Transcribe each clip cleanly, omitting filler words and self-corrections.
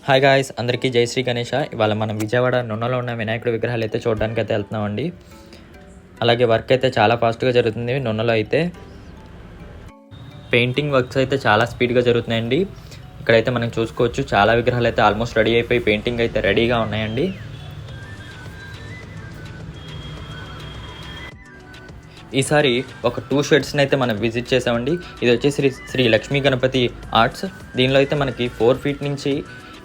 Hi guys, అందరికీ జై శ్రీ గణేష. ఇవాళ మనం విజయవాడ నున్నలో ఉన్న వినాయకుడి విగ్రహాలు అయితే చూడడానికి అయితే వెళ్తున్నామండి. అలాగే వర్క్ అయితే చాలా ఫాస్ట్గా జరుగుతుంది. నున్నలో అయితే పెయింటింగ్ వర్క్స్ అయితే చాలా స్పీడ్గా జరుగుతున్నాయండి. ఇక్కడైతే మనం చూసుకోవచ్చు, చాలా విగ్రహాలు అయితే ఆల్మోస్ట్ రెడీ అయిపోయి పెయింటింగ్ అయితే రెడీగా ఉన్నాయండి. ఈసారి ఒక 2 షెడ్స్ని అయితే మనం విజిట్ చేసామండి. ఇది వచ్చేసి శ్రీ లక్ష్మీ గణపతి ఆర్ట్స్. దీనిలో అయితే మనకి 4 ఫీట్ నుంచి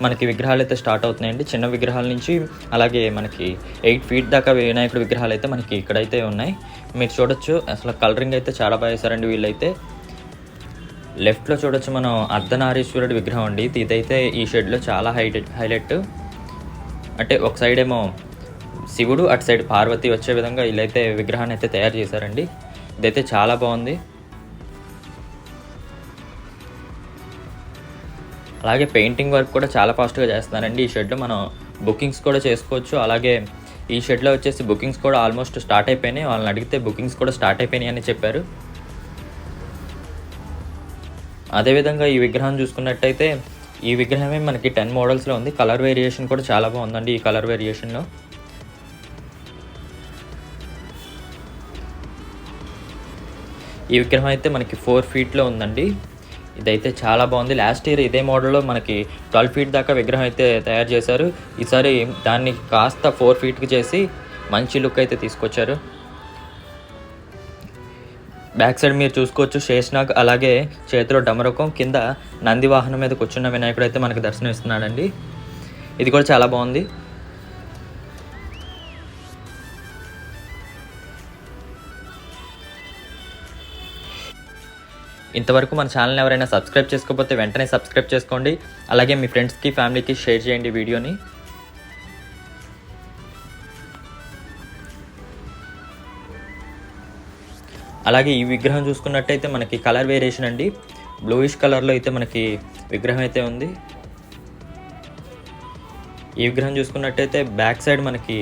మనకి విగ్రహాలు అయితే స్టార్ట్ అవుతున్నాయండి. చిన్న విగ్రహాల నుంచి అలాగే మనకి 8 ఫీట్ దాకా వినాయకుడి విగ్రహాలు అయితే మనకి ఇక్కడైతే ఉన్నాయి. మీరు చూడొచ్చు, అసలు కలరింగ్ అయితే చాలా బాగా వేశారండి వీళ్ళైతే. లెఫ్ట్లో చూడొచ్చు మనం అర్ధనారీశ్వరుడి విగ్రహం అండి. ఇదైతే ఈ షెడ్లో చాలా హైలైట్. అంటే ఒక సైడ్ ఏమో శివుడు, అటు సైడ్ పార్వతి వచ్చే విధంగా వీళ్ళైతే విగ్రహాన్ని అయితే తయారు చేశారండి. ఇదైతే చాలా బాగుంది. అలాగే పెయింటింగ్ వర్క్ కూడా చాలా ఫాస్ట్గా చేస్తున్నారండి. ఈ షెడ్లో మనం బుకింగ్స్ కూడా చేసుకోవచ్చు. అలాగే ఈ షెడ్లో వచ్చేసి బుకింగ్స్ కూడా ఆల్మోస్ట్ స్టార్ట్ అయిపోయినాయి. వాళ్ళని అడిగితే బుకింగ్స్ కూడా స్టార్ట్ అయిపోయినాయి అని చెప్పారు. అదేవిధంగా ఈ విగ్రహం చూసుకున్నట్టయితే ఈ విగ్రహమే మనకి 10 మోడల్స్లో ఉంది. కలర్ వేరియేషన్ కూడా చాలా బాగుందండి. ఈ కలర్ వేరియేషన్లో ఈ విగ్రహం అయితే మనకి 4 ఫీట్లో ఉందండి. ఇదైతే చాలా బాగుంది. లాస్ట్ ఇయర్ ఇదే మోడల్లో మనకి 12 ఫీట్ దాకా విగ్రహం అయితే తయారు చేశారు. ఈసారి దాన్ని కాస్త 4 ఫీట్కి చేసి మంచి లుక్ అయితే తీసుకొచ్చారు. బ్యాక్ సైడ్ మీరు చూసుకోవచ్చు, శేషనాగ్ అలాగే చేతిలో డమరకం, కింద నంది వాహనం మీద కూర్చున్న వినాయకుడు అయితే మనకు దర్శనం ఇస్తున్నాడండి. ఇది కూడా చాలా బాగుంది. ఇంతవరకు మన ఛానల్ని ఎవరైనా సబ్స్క్రైబ్ చేసుకోకపోతే వెంటనే సబ్స్క్రైబ్ చేసుకోండి. అలాగే మీ ఫ్రెండ్స్కి, ఫ్యామిలీకి షేర్ చేయండి వీడియోని. అలాగే ఈ విగ్రహం చూసుకున్నట్టయితే మనకి కలర్ వేరియేషన్ అండి. బ్లూయిష్ కలర్లో అయితే మనకి విగ్రహం అయితే ఉంది. ఈ విగ్రహం చూసుకున్నట్టయితే బ్యాక్ సైడ్ మనకి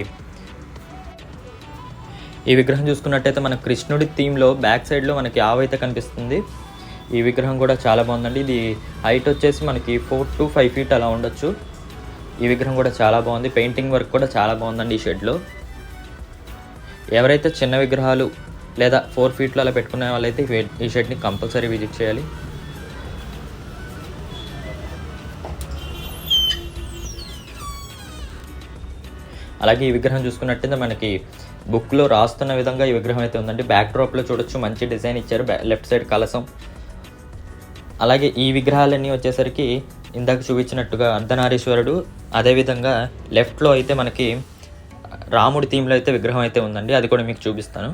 మన కృష్ణుడి థీమ్లో బ్యాక్ సైడ్లో మనకి ఆవు అయితే కనిపిస్తుంది. ఈ విగ్రహం కూడా చాలా బాగుందండి. ఇది హైట్ వచ్చేసి మనకి 4 to 5 ఫీట్ అలా ఉండొచ్చు. ఈ విగ్రహం కూడా చాలా బాగుంది. పెయింటింగ్ వర్క్ కూడా చాలా బాగుందండి ఈ షెడ్లో. ఎవరైతే చిన్న విగ్రహాలు లేదా 4 ఫీట్లో అలా పెట్టుకునే వాళ్ళైతే ఈ షెడ్ని కంపల్సరీ విజిట్ చేయాలి. అలాగే ఈ విగ్రహం చూసుకున్నట్టయితే మనకి బుక్లో రాస్తున్న విధంగా ఈ విగ్రహం అయితే ఉందండి. బ్యాక్ డ్రాప్లో చూడొచ్చు, మంచి డిజైన్ ఇచ్చారు. లెఫ్ట్ సైడ్ కలసం. అలాగే ఈ విగ్రహాలన్నీ వచ్చేసరికి ఇందాక చూపించినట్టుగా అర్ధనారీశ్వరుడు, అదేవిధంగా లెఫ్ట్లో అయితే మనకి రాముడి థీమ్లో అయితే విగ్రహం అయితే ఉందండి. అది కూడా మీకు చూపిస్తాను.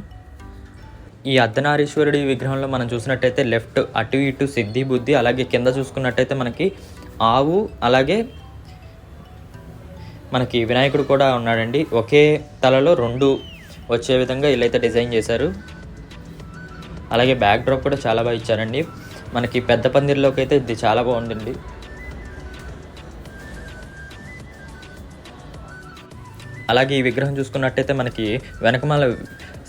ఈ అర్ధనారీశ్వరుడి విగ్రహంలో మనం చూసినట్టయితే లెఫ్ట్ అటు ఇటు సిద్ధి బుద్ధి, అలాగే కింద చూసుకున్నట్టయితే మనకి ఆవు, అలాగే మనకి వినాయకుడు కూడా ఉన్నాడండి. ఒకే తలలో 2 వచ్చే విధంగా వీళ్ళైతే డిజైన్ చేశారు. అలాగే బ్యాక్ డ్రాప్ కూడా చాలా బాగా ఇచ్చారండి. మనకి పెద్ద పందిరిలోకి అయితే ఇది చాలా బాగుందండి. అలాగే ఈ విగ్రహం చూసుకున్నట్టయితే మనకి వెనకమాల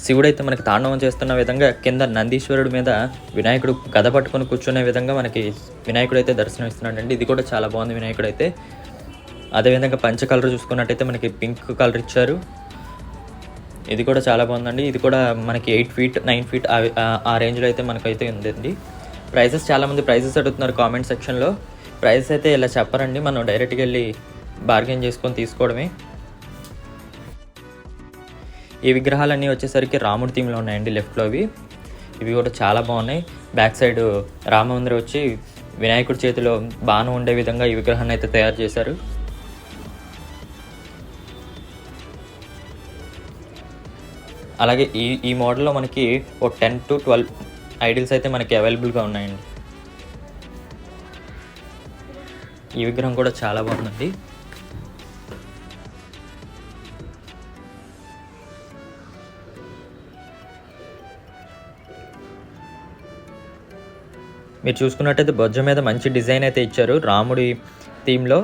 శివుడైతే మనకి తాండవం చేస్తున్న విధంగా, కింద నందీశ్వరుడి మీద వినాయకుడు గద పట్టుకొని కూర్చునే విధంగా మనకి వినాయకుడు అయితే దర్శనం ఇస్తున్నాడండి. ఇది కూడా చాలా బాగుంది వినాయకుడు అయితే. అదేవిధంగా పంచ కలర్ చూసుకున్నట్టయితే మనకి పింక్ కలర్ ఇచ్చారు. ఇది కూడా చాలా బాగుందండి. ఇది కూడా మనకి 8 ఫీట్ 9 ఫీట్ ఆ రేంజ్లో అయితే మనకైతే ఉందండి. ప్రైజెస్ చాలామంది ప్రైజెస్ అడుగుతున్నారు కామెంట్ సెక్షన్లో. ప్రైజెస్ అయితే ఇలా చెప్పరండి, మనం డైరెక్ట్గా వెళ్ళి బార్గెన్ చేసుకొని తీసుకోవడమే. ఈ విగ్రహాలన్నీ వచ్చేసరికి రాముడి థీమ్లో ఉన్నాయండి. లెఫ్ట్లో ఇవి కూడా చాలా బాగున్నాయి. బ్యాక్ సైడ్ రామమందిరం వచ్చి వినాయకుడి చేతిలో బాణం ఉండే విధంగా ఈ విగ్రహాన్ని అయితే తయారు చేశారు. అలాగే ఈ మోడల్లో మనకి ఓ 10 to 12 ఐడిల్స్ అయితే మనకి అవైలబుల్గా ఉన్నాయండి. ఈ విగ్రహం కూడా చాలా బాగుందండి. మీరు చూసుకున్నట్టయితే బొజ్జ మీద మంచి డిజైన్ అయితే ఇచ్చారు. రాముడి థీమ్లో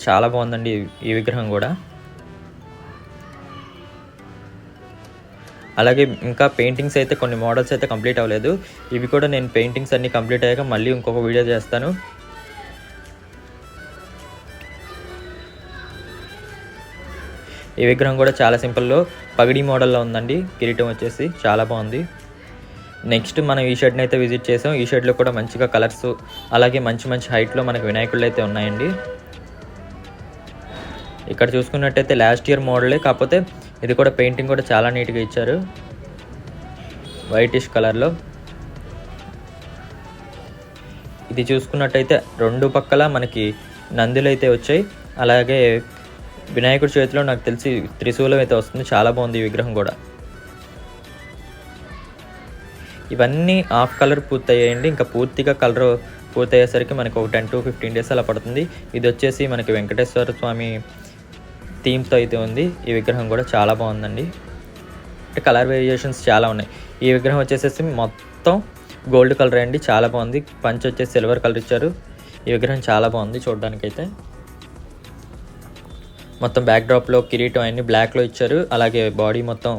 చాలా బాగుందండి ఈ విగ్రహం కూడా. అలాగే ఇంకా పెయింటింగ్స్ అయితే కొన్ని మోడల్స్ అయితే కంప్లీట్ అవ్వలేదు. ఇవి కూడా నేను పెయింటింగ్స్ అన్నీ కంప్లీట్ అయ్యాక మళ్ళీ ఇంకొక వీడియో చేస్తాను. ఈ విగ్రహం కూడా చాలా సింపుల్లో పగిడి మోడల్లో ఉందండి. కిరీటం వచ్చేసి చాలా బాగుంది. నెక్స్ట్ మనం ఈ షెడ్ని అయితే విజిట్ చేసాం. ఈ షెడ్లో కూడా మంచిగా కలర్స్ అలాగే మంచి మంచి హైట్లో మనకు వినాయకుళ్ళు అయితే ఉన్నాయండి. ఇక్కడ చూసుకున్నట్టయితే లాస్ట్ ఇయర్ మోడలే, కాకపోతే ఇది కూడా పెయింటింగ్ కూడా చాలా నీట్గా ఇచ్చారు వైటిష్ కలర్లో. ఇది చూసుకున్నట్టయితే రెండు పక్కల మనకి నందులు అయితే వచ్చాయి. అలాగే వినాయకుడి చేతిలో నాకు తెలిసి త్రిశూలం అయితే వస్తుంది. చాలా బాగుంది ఈ విగ్రహం కూడా. ఇవన్నీ హాఫ్ కలర్ పూర్తయ్యాయండి. ఇంకా పూర్తిగా కలర్ పూర్తయ్యేసరికి మనకు ఒక 10 to 15 days అలా పడుతుంది. ఇది వచ్చేసి మనకి వెంకటేశ్వర స్వామి థీమ్తో అయితే ఉంది. ఈ విగ్రహం కూడా చాలా బాగుందండి. అంటే కలర్ వేరియేషన్స్ చాలా ఉన్నాయి. ఈ విగ్రహం వచ్చేసేసి మొత్తం గోల్డ్ కలర్ అండి, చాలా బాగుంది. పంచ్ వచ్చేసి సిల్వర్ కలర్ ఇచ్చారు. ఈ విగ్రహం చాలా బాగుంది చూడడానికైతే. మొత్తం బ్యాక్ డ్రాప్లో కిరీటం అన్ని బ్లాక్లో ఇచ్చారు. అలాగే బాడీ మొత్తం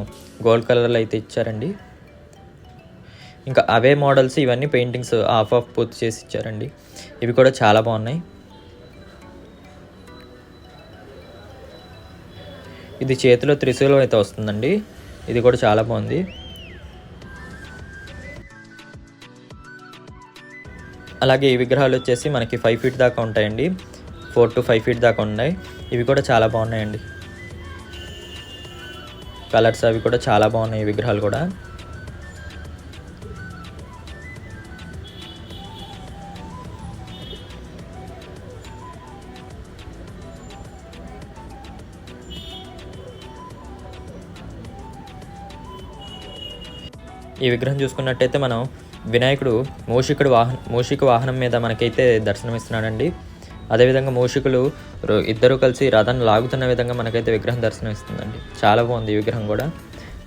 గోల్డ్ కలర్లో అయితే ఇచ్చారండి. ఇంకా అవే మోడల్స్ ఇవన్నీ పెయింటింగ్స్ హాఫ్ పూర్తి చేసి ఇచ్చారండి. ఇవి కూడా చాలా బాగున్నాయి. ఇది చేతిలో త్రిశూలం అయితే వస్తుందండి. ఇది కూడా చాలా బాగుంది. అలాగే ఈ విగ్రహాలు వచ్చేసి మనకి 5 feet దాకా ఉంటాయండి. 4 to 5 feet దాకా ఉన్నాయి. ఇవి కూడా చాలా బాగున్నాయండి. కలర్స్ అవి కూడా చాలా బాగున్నాయి ఈ విగ్రహాలు కూడా. ఈ విగ్రహం చూసుకున్నట్టయితే మనం వినాయకుడు మూషిక వాహనం మీద మనకైతే దర్శనమిస్తున్నాడండి. అదేవిధంగా మూషికులు ఇద్దరు కలిసి రథాన్ని లాగుతున్న విధంగా మనకైతే విగ్రహం దర్శనమిస్తుందండి. చాలా బాగుంది ఈ విగ్రహం కూడా.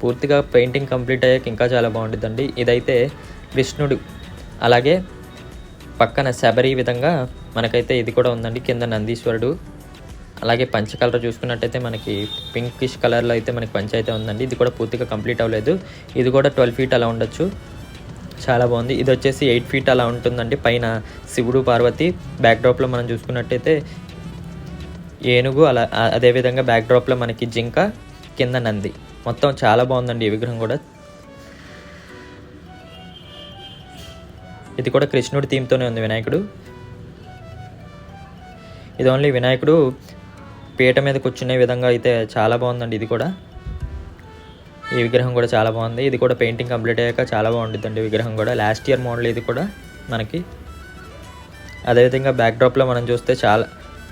పూర్తిగా పెయింటింగ్ కంప్లీట్ అయ్యాక ఇంకా చాలా బాగుంటుందండి. ఇదైతే కృష్ణుడు, అలాగే పక్కన శబరి విధంగా మనకైతే ఇది కూడా ఉందండి. కింద నందీశ్వరుడు, అలాగే పంచ కలర్ చూసుకున్నట్టయితే మనకి పింకిష్ కలర్లో అయితే మనకి పంచ అయితే ఉందండి. ఇది కూడా పూర్తిగా కంప్లీట్ అవ్వలేదు. ఇది కూడా 12 feet అలా ఉండొచ్చు. చాలా బాగుంది. ఇది వచ్చేసి 8 feet అలా ఉంటుందండి. పైన శివుడు పార్వతి, బ్యాక్ డ్రాప్లో మనం చూసుకున్నట్టయితే ఏనుగు, అలా అదేవిధంగా బ్యాక్ డ్రాప్లో మనకి జింక, కింద నంది. మొత్తం చాలా బాగుందండి ఈ విగ్రహం కూడా. ఇది కూడా కృష్ణుడి థీమ్తోనే ఉంది వినాయకుడు. ఇది ఓన్లీ వినాయకుడు పీట మీద కూర్చునే విధంగా అయితే చాలా బాగుందండి. ఇది కూడా ఈ విగ్రహం కూడా చాలా బాగుంది. ఇది కూడా పెయింటింగ్ కంప్లీట్ అయ్యాక చాలా బాగుంటుందండి విగ్రహం కూడా. లాస్ట్ ఇయర్ మోడల్ ఇది కూడా మనకి. అదేవిధంగా బ్యాక్ డ్రాప్లో మనం చూస్తే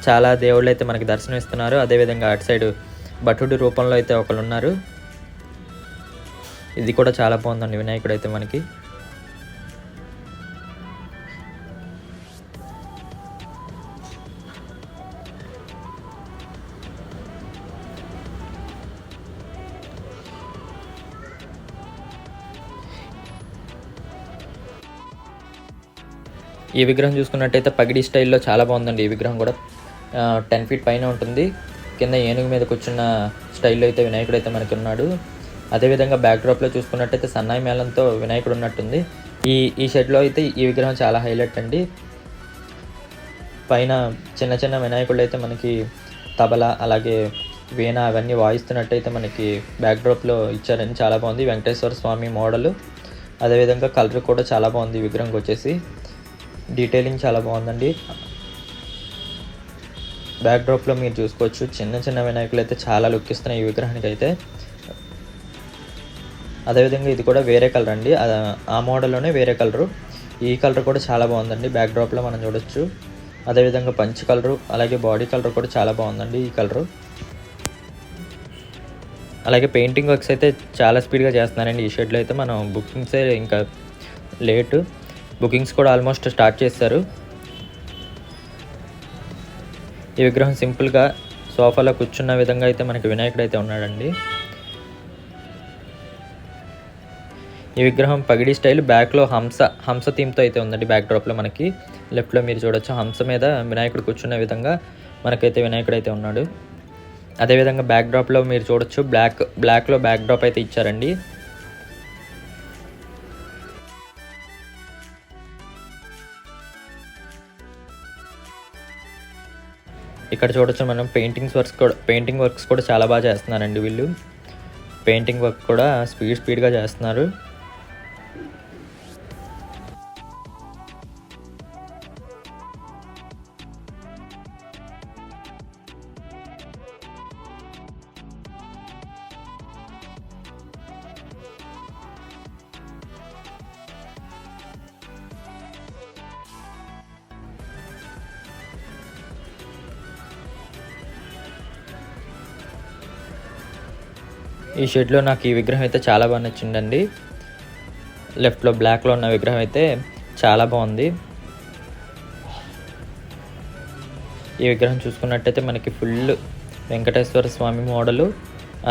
చాలా దేవుళ్ళు అయితే మనకి దర్శనం ఇస్తున్నారు. అదేవిధంగా అటు సైడ్ భటుడి రూపంలో అయితే ఒకళ్ళు ఉన్నారు. ఇది కూడా చాలా బాగుందండి వినాయకుడు అయితే మనకి. ఈ విగ్రహం చూసుకున్నట్టయితే పగిడి స్టైల్లో చాలా బాగుందండి. ఈ విగ్రహం కూడా 10 feet పైన ఉంటుంది. కింద ఏనుగు మీద కూర్చున్న స్టైల్లో అయితే వినాయకుడు అయితే మనకి ఉన్నాడు. అదేవిధంగా బ్యాక్ డ్రాప్లో చూసుకున్నట్టయితే సన్నాయి మేళంతో వినాయకుడు ఉన్నట్టుంది. ఈ షెడ్లో అయితే ఈ విగ్రహం చాలా హైలైట్ అండి. పైన చిన్న చిన్న వినాయకుడు అయితే మనకి తబలా, అలాగే వీణ అవన్నీ వాయిస్తున్నట్టయితే మనకి బ్యాక్ డ్రాప్లో ఇచ్చారని చాలా బాగుంది. వెంకటేశ్వర స్వామి మోడల్, అదేవిధంగా కలర్ కూడా చాలా బాగుంది ఈ విగ్రహంకి వచ్చేసి. డీటెయిలింగ్ చాలా బాగుందండి. బ్యాక్ డ్రాప్లో మీరు చూసుకోవచ్చు చిన్న చిన్న వినాయకులు అయితే చాలా లుక్ ఇస్తున్నాయి ఈ విగ్రహానికి అయితే. అదేవిధంగా ఇది కూడా వేరే కలర్ అండి, ఆ మోడల్లోనే వేరే కలరు. ఈ కలర్ కూడా చాలా బాగుందండి, బ్యాక్ డ్రాప్లో మనం చూడొచ్చు. అదేవిధంగా పంచ్ కలరు, అలాగే బాడీ కలర్ కూడా చాలా బాగుందండి ఈ కలరు. అలాగే పెయింటింగ్ వర్క్స్ అయితే చాలా స్పీడ్గా చేస్తున్నారండి ఈ షెడ్లో అయితే. మనం బుకింగ్సే ఇంకా లేటు, బుకింగ్స్ కూడా ఆల్మోస్ట్ స్టార్ట్ చేస్తారు. ఈ విగ్రహం సింపుల్గా సోఫాలో కూర్చున్న విధంగా అయితే మనకి వినాయకుడు అయితే ఉన్నాడండి. ఈ విగ్రహం పగిడి స్టైల్, బ్యాక్లో హంస థీమ్తో అయితే ఉందండి. బ్యాక్ డ్రాప్లో మనకి లెఫ్ట్లో మీరు చూడొచ్చు హంస మీద వినాయకుడు కూర్చున్న విధంగా మనకైతే వినాయకుడు అయితే ఉన్నాడు. అదేవిధంగా బ్యాక్ డ్రాప్లో మీరు చూడొచ్చు బ్లాక్లో బ్యాక్ డ్రాప్ అయితే ఇచ్చారండి. ఇక్కడ చూడొచ్చు మనం పెయింటింగ్ వర్క్స్ కూడా చాలా బాగా చేస్తున్నారండి వీళ్ళు. పెయింటింగ్ వర్క్ కూడా స్పీడ్గా చేస్తున్నారు. ఈ షెడ్లో నాకు ఈ విగ్రహం అయితే చాలా బాగా నచ్చిందండి. లెఫ్ట్లో బ్లాక్లో ఉన్న విగ్రహం అయితే చాలా బాగుంది. ఈ విగ్రహం చూసుకున్నట్టయితే మనకి ఫుల్ వెంకటేశ్వర స్వామి మోడలు,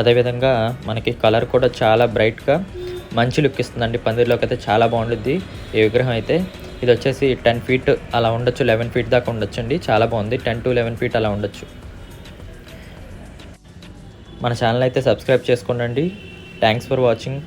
అదేవిధంగా మనకి కలర్ కూడా చాలా బ్రైట్గా మంచి లుక్ ఇస్తుందండి. పందిరిలోకి అయితే చాలా బాగుంటుంది ఈ విగ్రహం అయితే. ఇది వచ్చేసి 10 ఫీట్ అలా ఉండొచ్చు, 11 ఫీట్ దాకా ఉండొచ్చు అండి. చాలా బాగుంది, 10 to 11 ఫీట్ అలా ఉండొచ్చు. మన ఛానల్ అయితే సబ్స్క్రైబ్ చేసుకోండి. Thanks for watching.